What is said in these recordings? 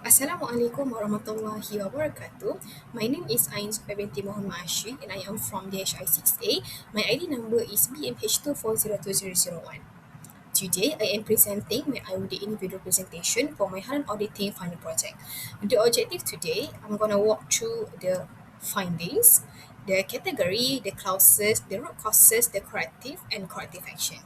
Assalamualaikum warahmatullahi wabarakatuh. My name is Ain Binti Muhammad Ashid and I am from the HI6A. My ID number is BMH2402001. Today, I am presenting my IOD individual presentation for my Haran Auditing Final Project. The objective today, I'm going to walk through the findings, the category, the clauses, the root causes, the corrective, and corrective action.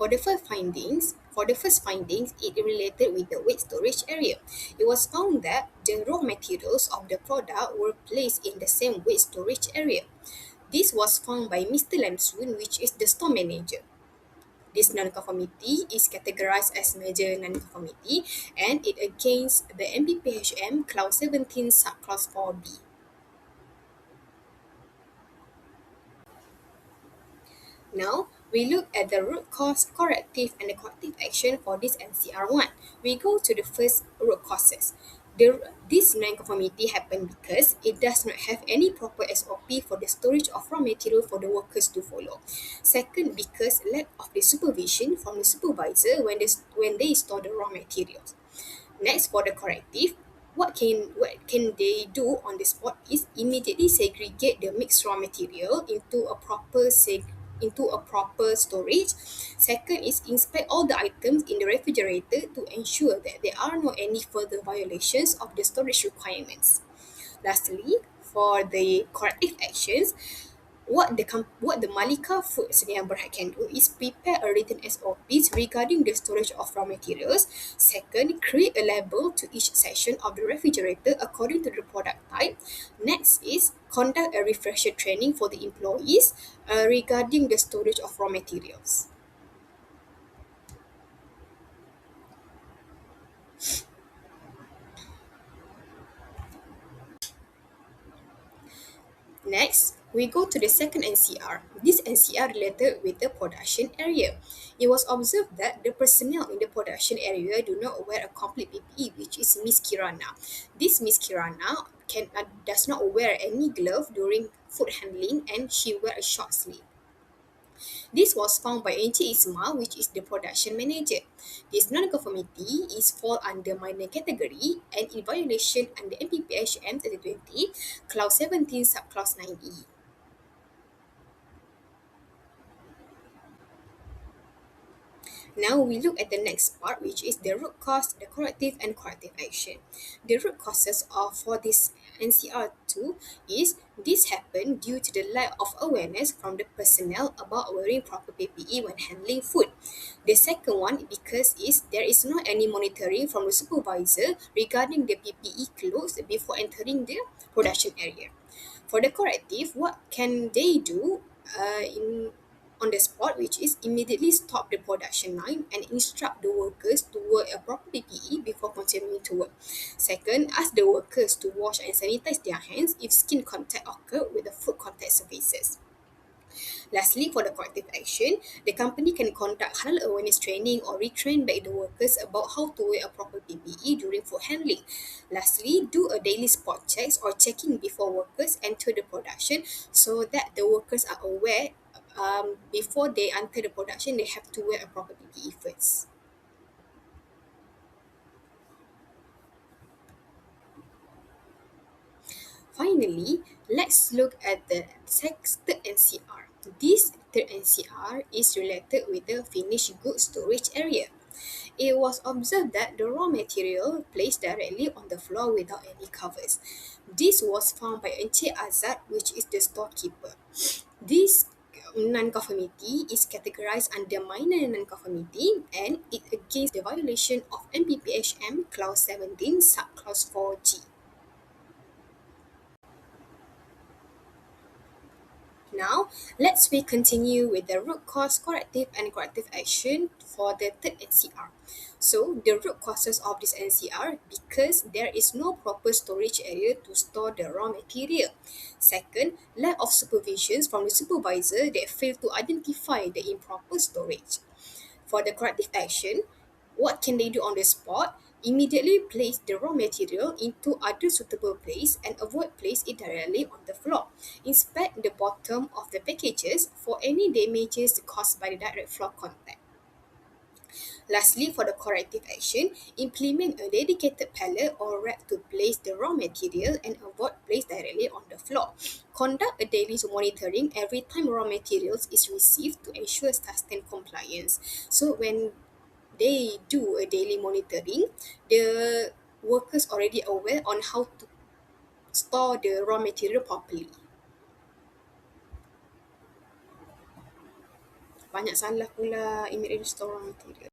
For the first findings, it related with the weight storage area. It was found that the raw materials of the product were placed in the same weight storage area. This was found by Mr. Lamsoon, which is the store manager. This non-conformity is categorized as major non-conformity and it against the MBPHM Clause 17 Subclause 4B. Now, we look at the root cause, corrective, and the corrective action for this NCR1. We go to the first root causes. This non-conformity happened because it does not have any proper SOP for the storage of raw material for the workers to follow. Second, because lack of the supervision from the supervisor when they store the raw materials. Next, for the corrective, what can they do on the spot is immediately segregate the mixed raw material into a proper storage. Second is inspect all the items in the refrigerator to ensure that there are no any further violations of the storage requirements. Lastly, for the corrective actions, what the Malika Food Sedia Berhad can do is prepare a written SOPs regarding the storage of raw materials. Second, create a label to each section of the refrigerator according to the product type. Next is conduct a refresher training for the employees regarding the storage of raw materials. Next, we go to the second NCR. This NCR related with the production area. It was observed that the personnel in the production area do not wear a complete PPE, which is Miss Kirana. This Miss Kirana does not wear any glove during food handling and she wear a short sleeve. This was found by Encik Isma, which is the production manager. This non-conformity is fall under minor category and in violation under MPPHM 2020, Clause 17, Subclause 9E. Now we look at the next part, which is the root cause, the corrective, and corrective action. The root causes of for this NCR2 is this happened due to the lack of awareness from the personnel about wearing proper PPE when handling food. The second one because there is not any monitoring from the supervisor regarding the PPE clothes before entering the production area. For the corrective, what can they do in on the spot, which is immediately stop the production line and instruct the workers to wear a proper PPE before continuing to work. Second, ask the workers to wash and sanitize their hands if skin contact occur with the food contact surfaces. Lastly, for the corrective action, the company can conduct halal awareness training or retrain back the workers about how to wear a proper PPE during food handling. Lastly, do a daily spot checks or checking before workers enter the production so that the workers are aware before they enter the production, they have to wear a proper PPE first. Finally, let's look at the third NCR. This third NCR is related with the finished goods storage area. It was observed that the raw material placed directly on the floor without any covers. This was found by Encik Azad, which is the storekeeper. This non-conformity is categorized under minor non-conformity and it against the violation of MPPHM Clause 17 Subclause 4G. Now, we continue with the root cause, corrective, and corrective action for the third NCR. So, the root causes of this NCR because there is no proper storage area to store the raw material. Second, lack of supervisions from the supervisor that fail to identify the improper storage. For the corrective action, what can they do on the spot? Immediately place the raw material into other suitable place and avoid place it directly on the floor. Inspect the bottom of the packages for any damages caused by the direct floor contact. Lastly, for the corrective action, implement a dedicated pallet or rack to place the raw material and avoid place directly on the floor. Conduct a daily monitoring every time raw materials is received to ensure sustained compliance. So when they do a daily monitoring, the workers already aware on how to store the raw material properly. Banyak salah pula immediately store raw material.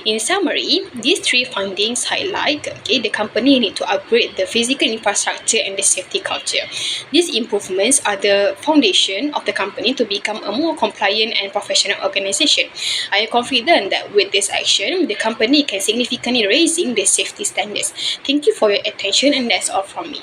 In summary, these three findings highlight the company need to upgrade the physical infrastructure and the safety culture. These improvements are the foundation of the company to become a more compliant and professional organization. I am confident that with this action, the company can significantly raising the safety standards. Thank you for your attention, and that's all from me.